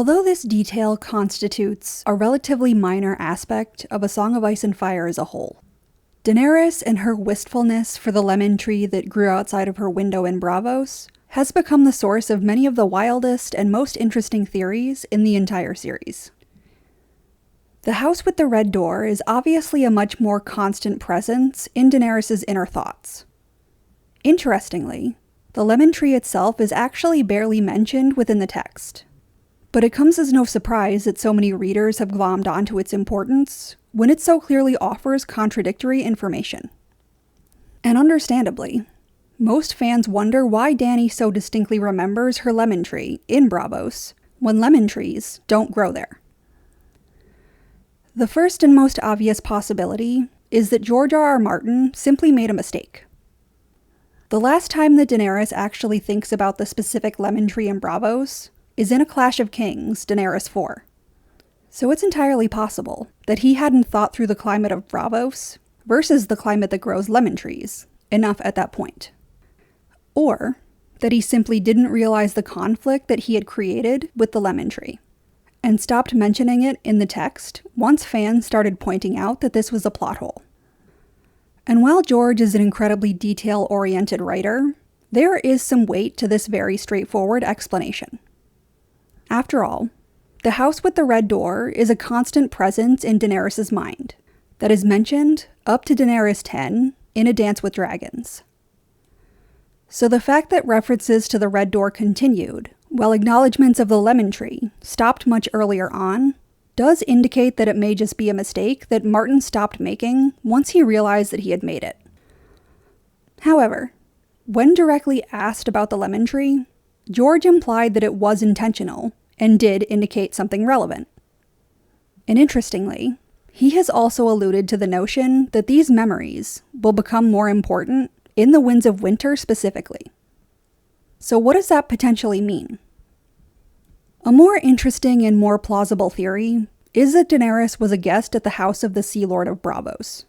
Although this detail constitutes a relatively minor aspect of A Song of Ice and Fire as a whole, Daenerys and her wistfulness for the lemon tree that grew outside of her window in Braavos has become the source of many of the wildest and most interesting theories in the entire series. The house with the red door is obviously a much more constant presence in Daenerys' inner thoughts. Interestingly, the lemon tree itself is actually barely mentioned within the text, but it comes as no surprise that so many readers have glommed onto its importance when it so clearly offers contradictory information. And understandably, most fans wonder why Dany so distinctly remembers her lemon tree in Braavos when lemon trees don't grow there. The first and most obvious possibility is that George R.R. Martin simply made a mistake. The last time that Daenerys actually thinks about the specific lemon tree in Braavos is in A Clash of Kings, Daenerys 4. So it's entirely possible that he hadn't thought through the climate of Braavos versus the climate that grows lemon trees enough at that point. Or that he simply didn't realize the conflict that he had created with the lemon tree, and stopped mentioning it in the text once fans started pointing out that this was a plot hole. And while George is an incredibly detail-oriented writer, there is some weight to this very straightforward explanation. After all, the house with the red door is a constant presence in Daenerys' mind that is mentioned up to Daenerys 10 in A Dance with Dragons. So the fact that references to the red door continued, while acknowledgments of the lemon tree stopped much earlier on, does indicate that it may just be a mistake that Martin stopped making once he realized that he had made it. However, when directly asked about the lemon tree, George implied that it was intentional and did indicate something relevant. And interestingly, he has also alluded to the notion that these memories will become more important in the Winds of Winter specifically. So what does that potentially mean? A more interesting and more plausible theory is that Daenerys was a guest at the house of the Sea Lord of Braavos.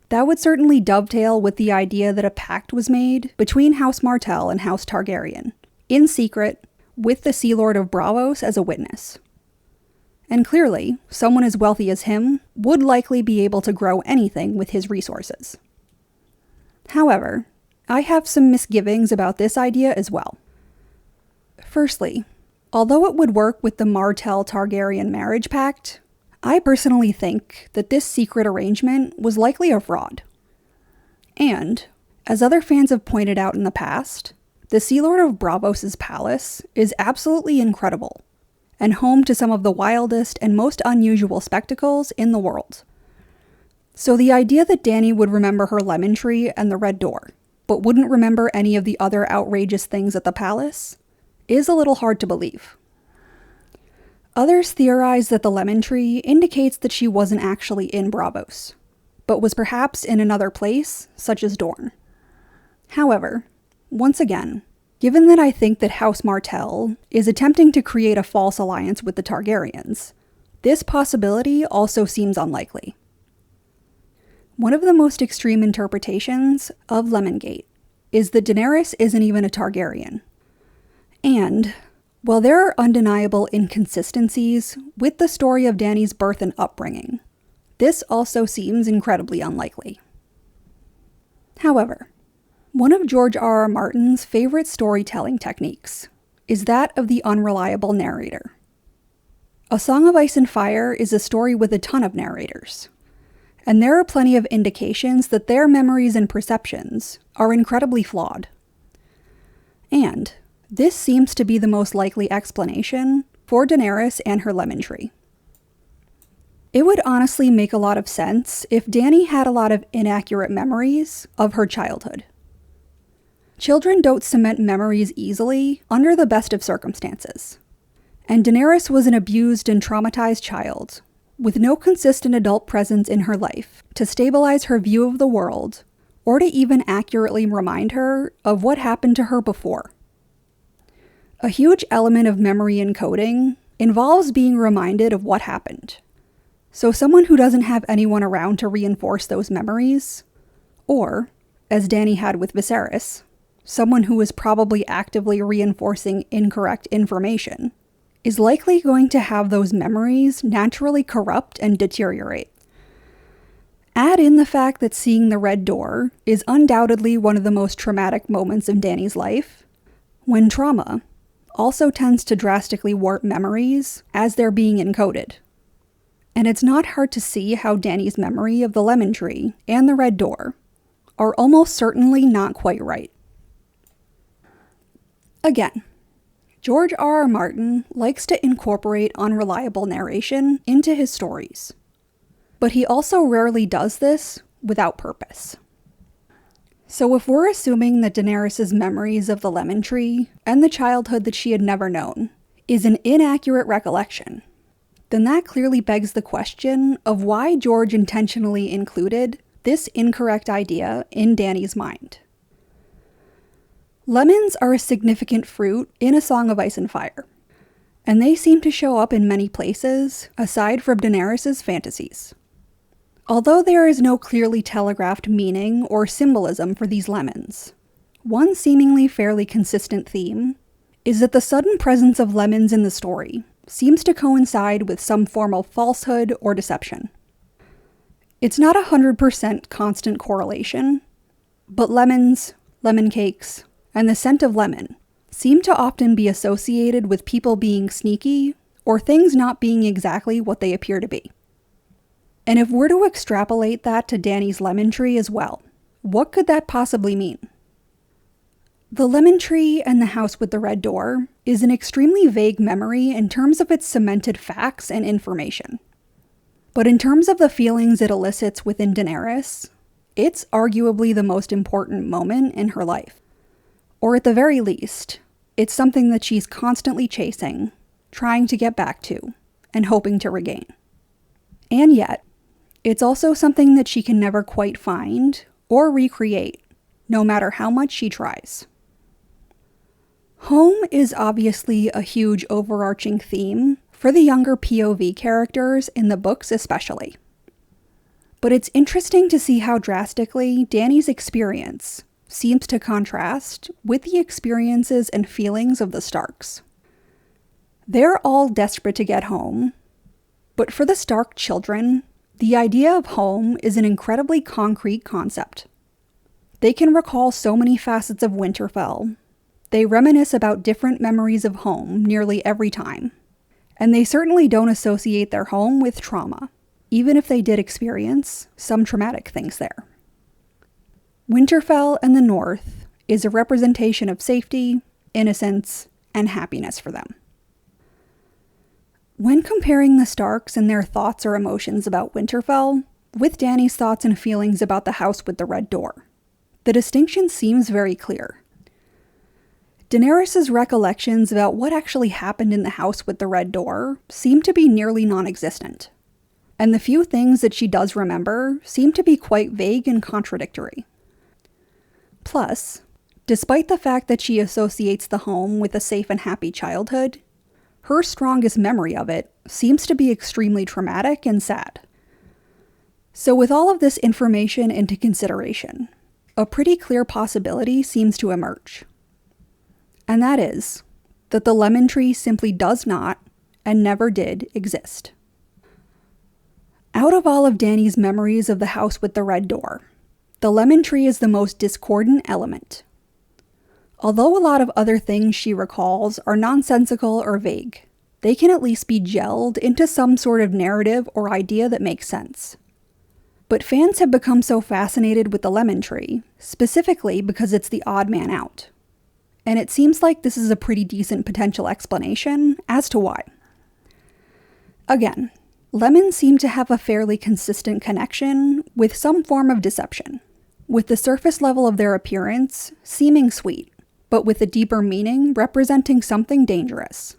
That would certainly dovetail with the idea that a pact was made between House Martell and House Targaryen, in secret, with the Sea Lord of Braavos as a witness. And clearly, someone as wealthy as him would likely be able to grow anything with his resources. However, I have some misgivings about this idea as well. Firstly, although it would work with the Martell-Targaryen marriage pact, I personally think that this secret arrangement was likely a fraud. And, as other fans have pointed out in the past, the Sea Lord of Braavos' palace is absolutely incredible, and home to some of the wildest and most unusual spectacles in the world. So the idea that Dany would remember her lemon tree and the red door, but wouldn't remember any of the other outrageous things at the palace, is a little hard to believe. Others theorize that the lemon tree indicates that she wasn't actually in Braavos, but was perhaps in another place, such as Dorne. However, once again, given that I think that House Martell is attempting to create a false alliance with the Targaryens, this possibility also seems unlikely. One of the most extreme interpretations of Lemongate is that Daenerys isn't even a Targaryen. And, while there are undeniable inconsistencies with the story of Dany's birth and upbringing, this also seems incredibly unlikely. However, one of George R.R. Martin's favorite storytelling techniques is that of the unreliable narrator. A Song of Ice and Fire is a story with a ton of narrators, and there are plenty of indications that their memories and perceptions are incredibly flawed. And this seems to be the most likely explanation for Daenerys and her lemon tree. It would honestly make a lot of sense if Dany had a lot of inaccurate memories of her childhood. Children don't cement memories easily under the best of circumstances, and Daenerys was an abused and traumatized child with no consistent adult presence in her life to stabilize her view of the world or to even accurately remind her of what happened to her before. A huge element of memory encoding involves being reminded of what happened. So someone who doesn't have anyone around to reinforce those memories, or, as Dany had with Viserys, someone who was probably actively reinforcing incorrect information, is likely going to have those memories naturally corrupt and deteriorate. Add in the fact that seeing the red door is undoubtedly one of the most traumatic moments in Dany's life, when trauma also tends to drastically warp memories as they're being encoded. And it's not hard to see how Dany's memory of the lemon tree and the red door are almost certainly not quite right. Again, George R.R. Martin likes to incorporate unreliable narration into his stories, but he also rarely does this without purpose. So if we're assuming that Daenerys' memories of the lemon tree and the childhood that she had never known is an inaccurate recollection, then that clearly begs the question of why George intentionally included this incorrect idea in Dany's mind. Lemons are a significant fruit in A Song of Ice and Fire, and they seem to show up in many places aside from Daenerys' fantasies. Although there is no clearly telegraphed meaning or symbolism for these lemons, one seemingly fairly consistent theme is that the sudden presence of lemons in the story seems to coincide with some form of falsehood or deception. It's not 100% constant correlation, but lemons, lemon cakes, and the scent of lemon seem to often be associated with people being sneaky or things not being exactly what they appear to be. And if we're to extrapolate that to Dany's lemon tree as well, what could that possibly mean? The lemon tree and the house with the red door is an extremely vague memory in terms of its cemented facts and information. But in terms of the feelings it elicits within Daenerys, it's arguably the most important moment in her life. Or at the very least, it's something that she's constantly chasing, trying to get back to, and hoping to regain. And yet, it's also something that she can never quite find or recreate, no matter how much she tries. Home is obviously a huge overarching theme for the younger POV characters in the books especially. But it's interesting to see how drastically Dany's experience seems to contrast with the experiences and feelings of the Starks. They're all desperate to get home, but for the Stark children, the idea of home is an incredibly concrete concept. They can recall so many facets of Winterfell. They reminisce about different memories of home nearly every time. And they certainly don't associate their home with trauma, even if they did experience some traumatic things there. Winterfell and the North is a representation of safety, innocence, and happiness for them. When comparing the Starks and their thoughts or emotions about Winterfell with Dany's thoughts and feelings about the house with the red door, the distinction seems very clear. Daenerys' recollections about what actually happened in the house with the red door seem to be nearly non-existent, and the few things that she does remember seem to be quite vague and contradictory. Plus, despite the fact that she associates the home with a safe and happy childhood, her strongest memory of it seems to be extremely traumatic and sad. So with all of this information into consideration, a pretty clear possibility seems to emerge. And that is that the lemon tree simply does not and never did exist. Out of all of Dany's memories of the house with the red door, the lemon tree is the most discordant element. Although a lot of other things she recalls are nonsensical or vague, they can at least be gelled into some sort of narrative or idea that makes sense. But fans have become so fascinated with the lemon tree, specifically because it's the odd man out. And it seems like this is a pretty decent potential explanation as to why. Again, lemons seem to have a fairly consistent connection with some form of deception, with the surface level of their appearance seeming sweet, but with a deeper meaning representing something dangerous.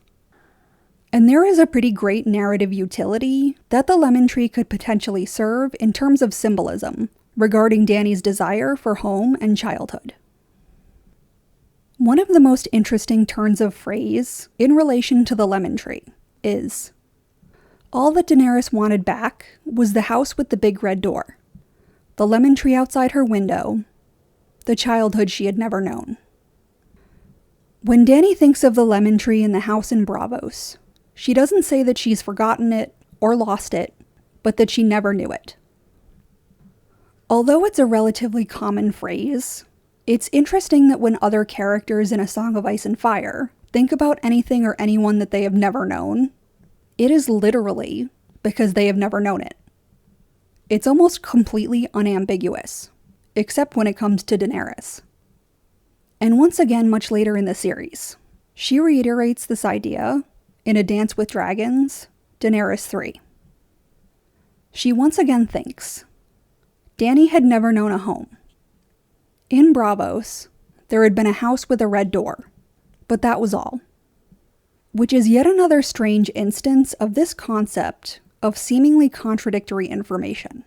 And there is a pretty great narrative utility that the lemon tree could potentially serve in terms of symbolism regarding Dany's desire for home and childhood. One of the most interesting turns of phrase in relation to the lemon tree is, all that Daenerys wanted back was the house with the big red door, the lemon tree outside her window, the childhood she had never known. When Dany thinks of the lemon tree in the house in Braavos, She doesn't say that she's forgotten it or lost it, but that she never knew it. Although it's a relatively common phrase, it's interesting that when other characters in A Song of Ice and Fire think about anything or anyone that they have never known, it is literally because they have never known it. It's almost completely unambiguous, except when it comes to Daenerys. And once again, much later in the series, she reiterates this idea in A Dance with Dragons, Daenerys 3. She once again thinks, Dany had never known a home. In Braavos, there had been a house with a red door, but that was all. Which is yet another strange instance of this concept of seemingly contradictory information.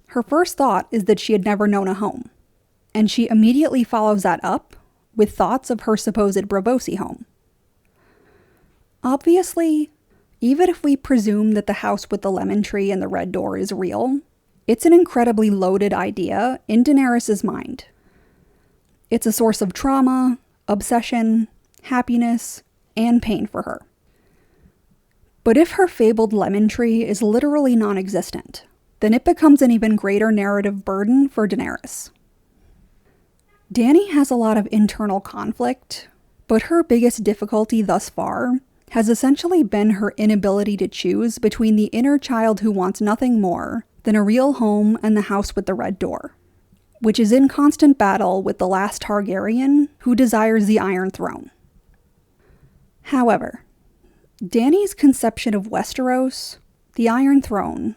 Her first thought is that she had never known a home, and she immediately follows that up with thoughts of her supposed Braavosi home. Obviously, even if we presume that the house with the lemon tree and the red door is real, it's an incredibly loaded idea in Daenerys' mind. It's a source of trauma, obsession, happiness, and pain for her. But if her fabled lemon tree is literally non-existent, then it becomes an even greater narrative burden for Daenerys. Dany has a lot of internal conflict, but her biggest difficulty thus far has essentially been her inability to choose between the inner child who wants nothing more than a real home and the house with the red door, which is in constant battle with the last Targaryen who desires the Iron Throne. However, Dany's conception of Westeros, the Iron Throne,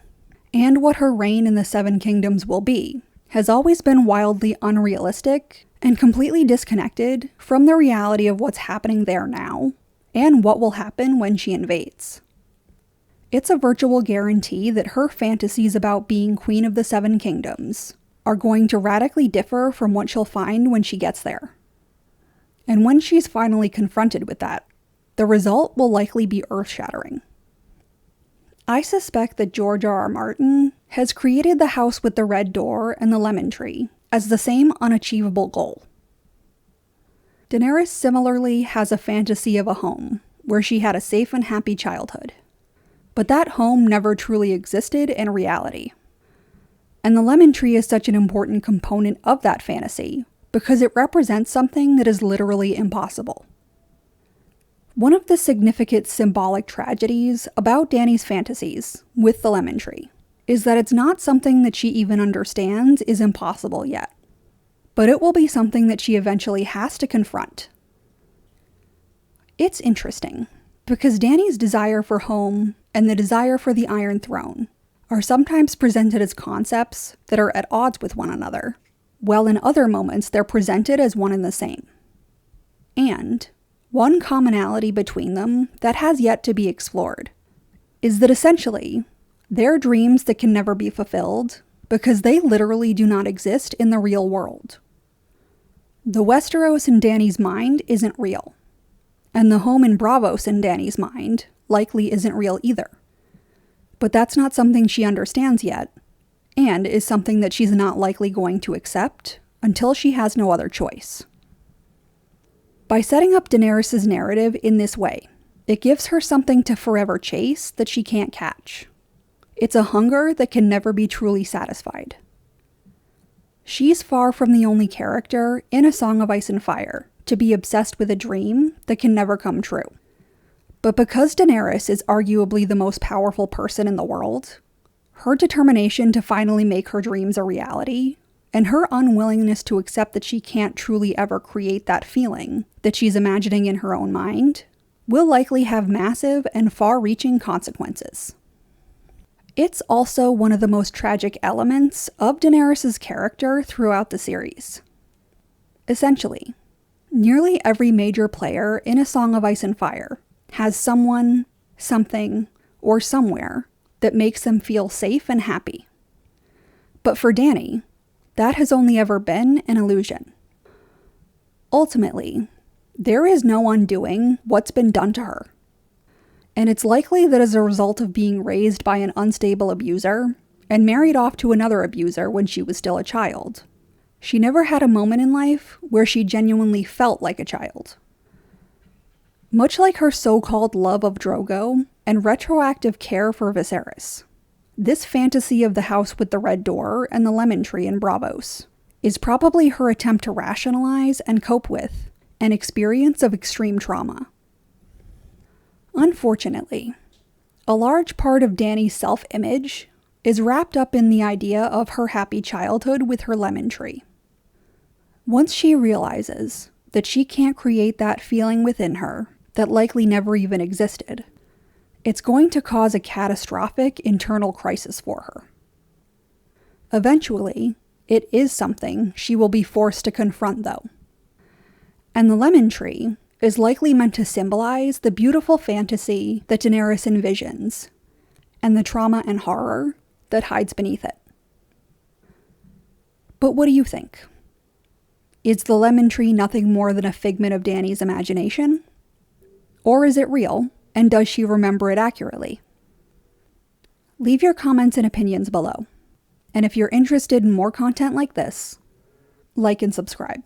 and what her reign in the Seven Kingdoms will be, has always been wildly unrealistic and completely disconnected from the reality of what's happening there now, and what will happen when she invades. It's a virtual guarantee that her fantasies about being Queen of the Seven Kingdoms are going to radically differ from what she'll find when she gets there. And when she's finally confronted with that, the result will likely be earth-shattering. I suspect that George R.R. Martin has created the house with the red door and the lemon tree as the same unachievable goal. Daenerys similarly has a fantasy of a home where she had a safe and happy childhood. But that home never truly existed in reality. And the lemon tree is such an important component of that fantasy because it represents something that is literally impossible. One of the significant symbolic tragedies about Dany's fantasies with the lemon tree is that it's not something that she even understands is impossible yet. But it will be something that she eventually has to confront. It's interesting, because Dany's desire for home and the desire for the Iron Throne are sometimes presented as concepts that are at odds with one another, while in other moments they're presented as one and the same. And one commonality between them that has yet to be explored is that essentially, they're dreams that can never be fulfilled because they literally do not exist in the real world. The Westeros in Dany's mind isn't real, and the home in Braavos in Dany's mind likely isn't real either. But that's not something she understands yet, and is something that she's not likely going to accept until she has no other choice. By setting up Daenerys' narrative in this way, it gives her something to forever chase that she can't catch. It's a hunger that can never be truly satisfied. She's far from the only character in A Song of Ice and Fire to be obsessed with a dream that can never come true. But because Daenerys is arguably the most powerful person in the world, her determination to finally make her dreams a reality, and her unwillingness to accept that she can't truly ever create that feeling that she's imagining in her own mind, will likely have massive and far-reaching consequences. It's also one of the most tragic elements of Daenerys' character throughout the series. Essentially, nearly every major player in A Song of Ice and Fire has someone, something, or somewhere that makes them feel safe and happy. But for Dany, that has only ever been an illusion. Ultimately, there is no undoing what's been done to her. And it's likely that as a result of being raised by an unstable abuser and married off to another abuser when she was still a child, she never had a moment in life where she genuinely felt like a child. Much like her so-called love of Drogo and retroactive care for Viserys, this fantasy of the house with the red door and the lemon tree in Braavos is probably her attempt to rationalize and cope with an experience of extreme trauma. Unfortunately, a large part of Dany's self-image is wrapped up in the idea of her happy childhood with her lemon tree. Once she realizes that she can't create that feeling within her that likely never even existed, it's going to cause a catastrophic internal crisis for her. Eventually, it is something she will be forced to confront, though. And the lemon tree is likely meant to symbolize the beautiful fantasy that Daenerys envisions, and the trauma and horror that hides beneath it. But what do you think? Is the lemon tree nothing more than a figment of Dany's imagination? Or is it real, and does she remember it accurately? Leave your comments and opinions below. And if you're interested in more content like this, like and subscribe.